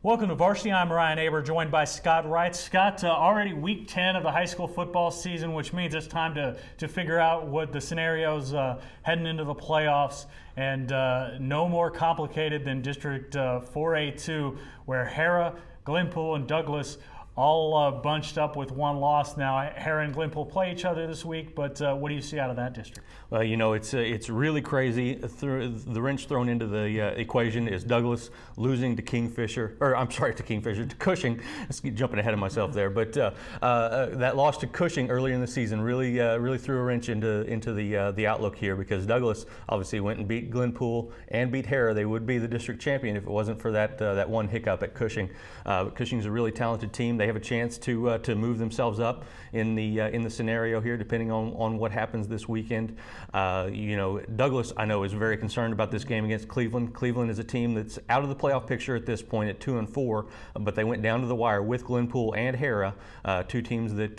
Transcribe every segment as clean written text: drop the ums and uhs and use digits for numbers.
Welcome to Varsity. I'm Ryan Aber, joined by Scott Wright. Scott, already week 10 of the high school football season, which means it's time to figure out what the scenarios heading into the playoffs. And no more complicated than District 4A2, where Hara, Glenpool, and Douglas all bunched up with one loss. Now, Hara and Glenpool play each other this week, but what do you see out of that district? Well, you know, it's really crazy. The wrench thrown into the equation is Douglas losing to to Cushing. Let's keep jumping ahead of myself there. But that loss to Cushing early in the season really threw a wrench into the outlook here, because Douglas obviously went and beat Glenpool and beat Hara. They would be the district champion if it wasn't for that one hiccup at Cushing. Cushing's a really talented team. They have a chance to move themselves up in the scenario here, depending on what happens this weekend. Douglas, I know, is very concerned about this game against Cleveland. Cleveland is a team that's out of the playoff picture at this point at 2-4, but they went down to the wire with Glenpool and Hara, two teams that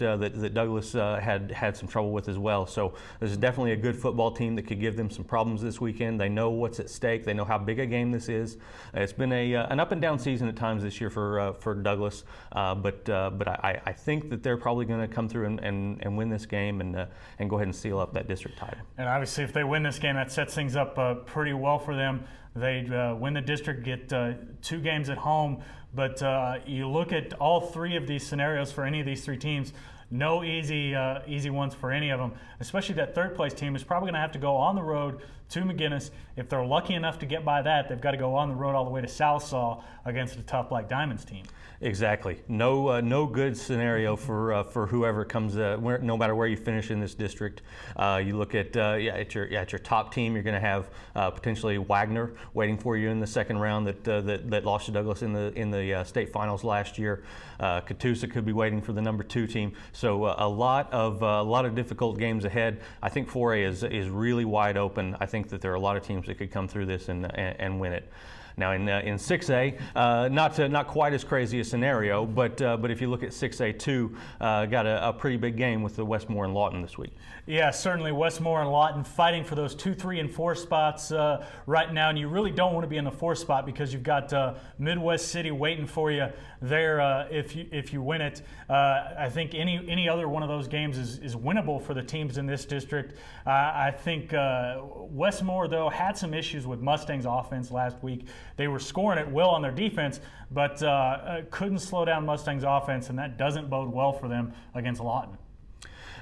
Douglas had some trouble with as well. So this is definitely a good football team that could give them some problems this weekend. They know what's at stake. They know how big a game this is. It's been an up and down season at times this year for Douglas, but I think that they're probably going to come through and win this game and go ahead and seal up that district title. And obviously, if they win this game, that sets things up pretty well for them. They win the district, get 2 games at home. But you look at all 3 of these scenarios for any of these 3 teams. No easy ones for any of them, especially that third place team is probably going to have to go on the road to McGinnis. If they're lucky enough to get by that, they've got to go on the road all the way to Salsaw against a tough Black Diamonds team. Exactly. No good scenario for whoever comes. No matter where you finish in this district, you look at your top team. You're going to have potentially Wagner waiting for you in the second round that lost to Douglas in the state finals last year. Catoosa could be waiting for the number 2 team. So a lot of difficult games ahead. I think 4A is really wide open. I think that there are a lot of teams that could come through this and win it. Now in 6A, not quite as crazy a scenario, but if you look at 6A2, got a pretty big game with the Westmore and Lawton this week. Yeah, certainly Westmore and Lawton fighting for those 2, 3, and 4 spots right now, and you really don't want to be in the 4th spot because you've got Midwest City waiting for you there if you win it. I think any other one of those games is winnable for the teams in this district. I think Westmore, though, had some issues with Mustang's offense last week. They were scoring at will on their defense, but couldn't slow down Mustang's offense, and that doesn't bode well for them against Lawton.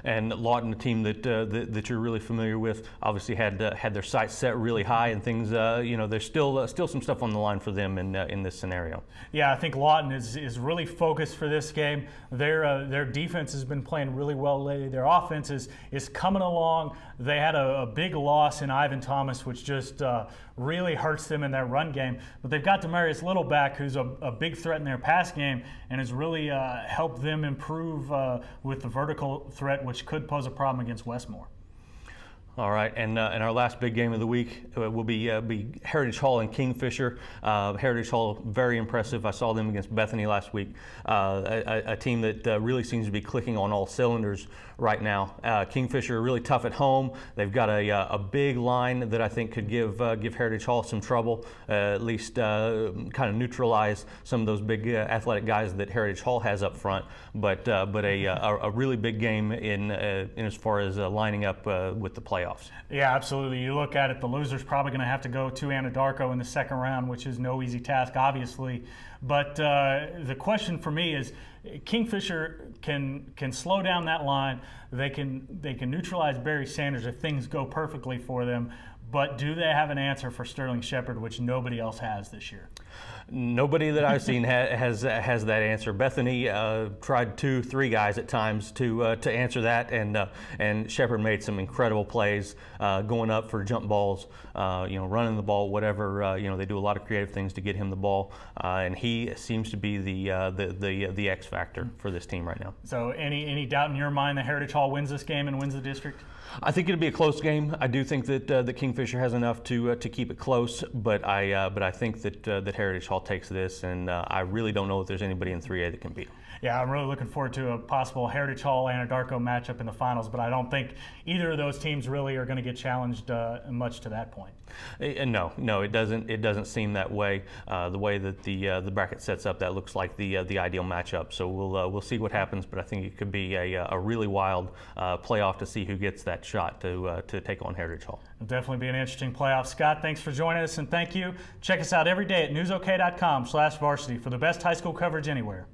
And Lawton, a team that you're really familiar with, obviously had their sights set really high, and things. There's still some stuff on the line for them in this scenario. Yeah, I think Lawton is really focused for this game. Their defense has been playing really well lately. Their offense is coming along. They had a big loss in Ivan Thomas, which just really hurts them in their run game. But they've got Demarius Littleback, who's a big threat in their pass game, and has really helped them improve with the vertical threat, which could pose a problem against Westmore. All right, and our last big game of the week will be Heritage Hall and Kingfisher. Heritage Hall, very impressive. I saw them against Bethany last week. A team that really seems to be clicking on all cylinders right now. Kingfisher are really tough at home. They've got a big line that I think could give Heritage Hall some trouble. At least kind of neutralize some of those big athletic guys that Heritage Hall has up front. But a really big game in as far as lining up with the playoffs. Yeah, absolutely. You look at it, the loser's probably going to have to go to Anadarko in the second round, which is no easy task, obviously. But the question for me is, Kingfisher can slow down that line. They can neutralize Barry Sanders if things go perfectly for them. But do they have an answer for Sterling Shepard, which nobody else has this year? Nobody that I've seen has that answer. Bethany tried 2-3 guys at times to answer that, and Shepard made some incredible plays going up for jump balls, running the ball, whatever. They do a lot of creative things to get him the ball, and he seems to be the X factor for this team right now. So any doubt in your mind that Heritage Hall wins this game and wins the district? I think it'll be a close game. I do think that the Kingfisher has enough to keep it close, but I think that Heritage Hall takes this, and I really don't know if there's anybody in 3A that can beat them. Yeah, I'm really looking forward to a possible Heritage Hall Anadarko matchup in the finals, but I don't think either of those teams really are going to get challenged much to that point. No, it doesn't. It doesn't seem that way. The way that the bracket sets up, that looks like the ideal matchup. So we'll see what happens, but I think it could be a really wild playoff to see who gets that shot to take on Heritage Hall. It'll definitely be an interesting playoff. Scott, thanks for joining us, and thank you. Check us out every day at newsok.com/varsity for the best high school coverage anywhere.